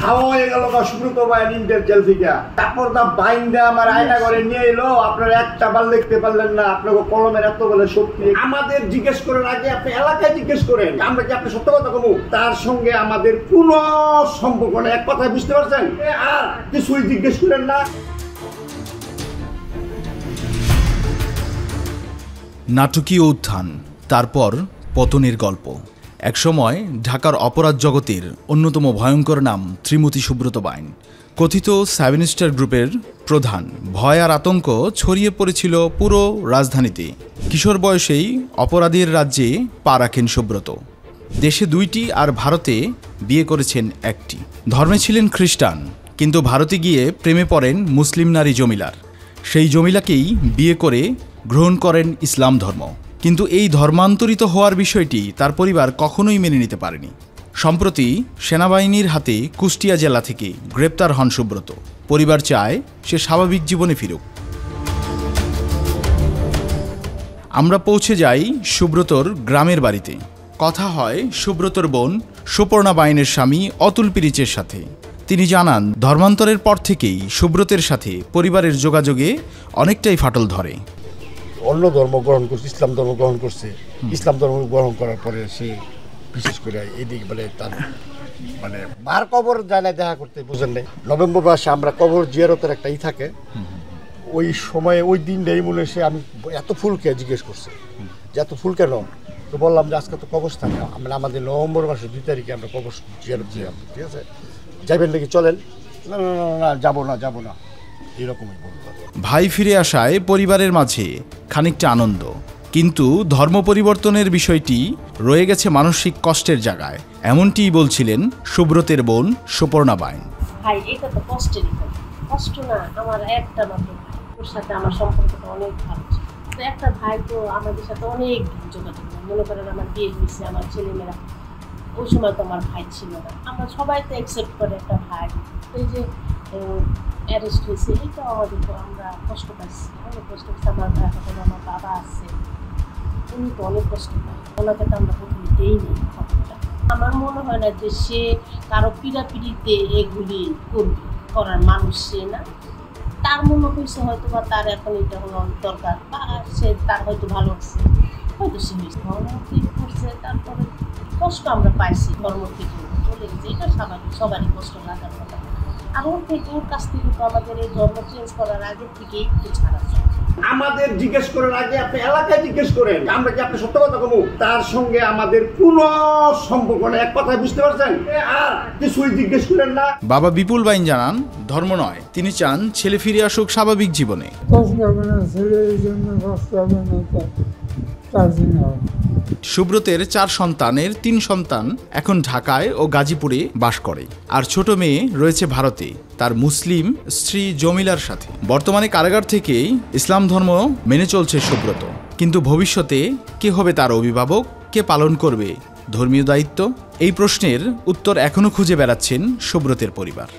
হাওয়া হয়ে গেল বা সুব্রত ভাই ইন্টার জেল থেকে। তারপর দা বাইন্দে আমার আয়না ঘরে নিয়ে এলো, আপনারা একটা বার লিখতে পারলেন না, আপনাকে কলমের এত বলে শক্তি। আমাদের জিজ্ঞেস করার আগে আপনি এলাকায় জিজ্ঞেস করেন, আমরা কি আপনি সত্য কথা কব? তার সঙ্গে আমাদের কোনো সম্পর্ক নেই, এক কথায় বুঝতে পারছেন? আর কিছুই জিজ্ঞেস করেন না। নাটকীয় উত্থান, তারপর পতনের গল্প। একসময় ঢাকার অপরাধ জগতের অন্যতম ভয়ঙ্কর নাম শ্রীমতী সুব্রত বাইন, কথিত 7 স্টার গ্রুপের প্রধান। ভয় আর আতঙ্ক ছড়িয়ে পড়েছিল পুরো রাজধানীতে। কিশোর বয়সেই অপরাধের রাজ্যে পা রাখেন সুব্রত। দেশে 2টি আর ভারতে বিয়ে করেছেন 1টি। ধর্মে ছিলেন খ্রিস্টান, কিন্তু ভারতে গিয়ে প্রেমে পড়েন মুসলিম নারী জমিলার। সেই জমিলাকেই বিয়ে করে গ্রহণ করেন ইসলাম ধর্ম। কিন্তু এই ধর্মান্তরিত হওয়ার বিষয়টি তার পরিবার কখনোই মেনে নিতে পারেনি। সম্প্রতি সেনাবাহিনীর হাতে কুষ্টিয়া জেলা থেকে গ্রেপ্তার হন সুব্রত। পরিবার চায় সে স্বাভাবিক জীবনে ফিরুক। আমরা পৌঁছে যাই সুব্রতর গ্রামের বাড়িতে। কথা হয় সুব্রতর বোন সুপর্ণা বাইনের স্বামী অতুল পিরিচের সাথে। তিনি জানান, ধর্মান্তরের পর থেকেই সুব্রতের সাথে পরিবারের যোগাযোগে অনেকটাই ফাটল ধরে। অন্য ধর্ম গ্রহণ করছে, ইসলাম ধর্ম গ্রহণ করছে। ইসলাম ধর্ম গ্রহণ করার পরে সে বিশেষ করে এদিকে মানে তার মানে মার কবর যায় না দেখা করতে, বুঝেন নাই? নভেম্বর মাসে আমরা কবর জিয়ারতের একটা থাকে, ওই সময়ে ওই দিনটাই মনে হয় আমি এত ফুলকে জিজ্ঞেস করছে যে এত ফুল কেন? তো বললাম যে আজকে তো কবরস্থান, আমরা আমাদের নভেম্বর মাসের 2 তারিখে আমরা কবর জিয়ারত যাবো, ঠিক আছে? যাবেন নাকি? চলেন। না না না না, যাবো না এরকমই বলতো। ভাই ফিরে আসায় পরিবারের মাঝে খানিকটা আনন্দ, কিন্তু ধর্ম পরিবর্তনের বিষয়টি রয়ে গেছে মানসিক কষ্টের জায়গায়। এমনটিই বলছিলেন সুব্রতের বোন সুপর্ণা বাইন। ভাই এটা তো কষ্টেরই কষ্ট না, আমার একটা মাত্র ভাই, ওর সাথে আমার সম্পর্কটা অনেক ভালো ছিল। তো একটা ভাই তো আমাদের সাথে অনেক যোগাযোগ, মনে করেন আমার বিয়ে হয়েছে, আমার ছেলেমেয়েরা, ওই সময় তো আমার ভাই ছিল না। আমরা সবাই তো অ্যাকসেপ্ট করে একটা ভাই। এই যে অ্যারেস্ট হয়েছে, এইটাও আমাদের তো আমরা কষ্ট পাইছি, অনেক কষ্ট পাইছি। আমার ভাই, এখন আমার বাবা আছে, উনি তো অনেক কষ্ট পায়। ওনাকে তো আমরা প্রথমে দেইনি খবরটা। আমার মনে হয় না যে সে কারো পিড়াপিড়িতে এগুলি করার মানুষ সে না। তার মনে হয়েছে হয়তো বা তার এখন এটা হলো দরকার, বা সে তার হয়তো ভালো হচ্ছে, হয়তো সে ধর্ম ঠিক করছে। তারপরে কষ্ট আমরা পাইছি, ধর্ম থেকে চলে গেছে, এটা স্বাভাবিক, সবারই কষ্ট লাগার কথা। আর ওর থেকে ওর কাছ থেকে তো আমাদের এই ধর্ম চেঞ্জ করার আগে থেকেই একটু ছাড়া। আমাদের জিজ্ঞেস করার আগে আপনি এলাকায় জিজ্ঞেস করেন, আমরা কি আপনি সত্য কথা কব? তার সঙ্গে আমাদের কোনো সম্পর্ক নেই, এক কথায় বুঝতে পারছেন? আর কিছুই জিজ্ঞেস করেন না। বাবা বিপুল বাইন জানান, ধর্ম নয়, তিনি চান ছেলে ফিরে আসুক স্বাভাবিক জীবনে। সুব্রতের 4 সন্তানের 3 সন্তান এখন ঢাকায় ও গাজীপুরে বাস করে, আর ছোট মেয়ে রয়েছে ভারতে তার মুসলিম স্ত্রী জমিলার সাথে। বর্তমানে কারাগার থেকেই ইসলাম ধর্ম মেনে চলছে সুব্রত, কিন্তু ভবিষ্যতে কে হবে তার অভিভাবক, কে পালন করবে ধর্মীয় দায়িত্ব? এই প্রশ্নের উত্তর এখনো খুঁজে বেড়াচ্ছেন সুব্রতের পরিবার।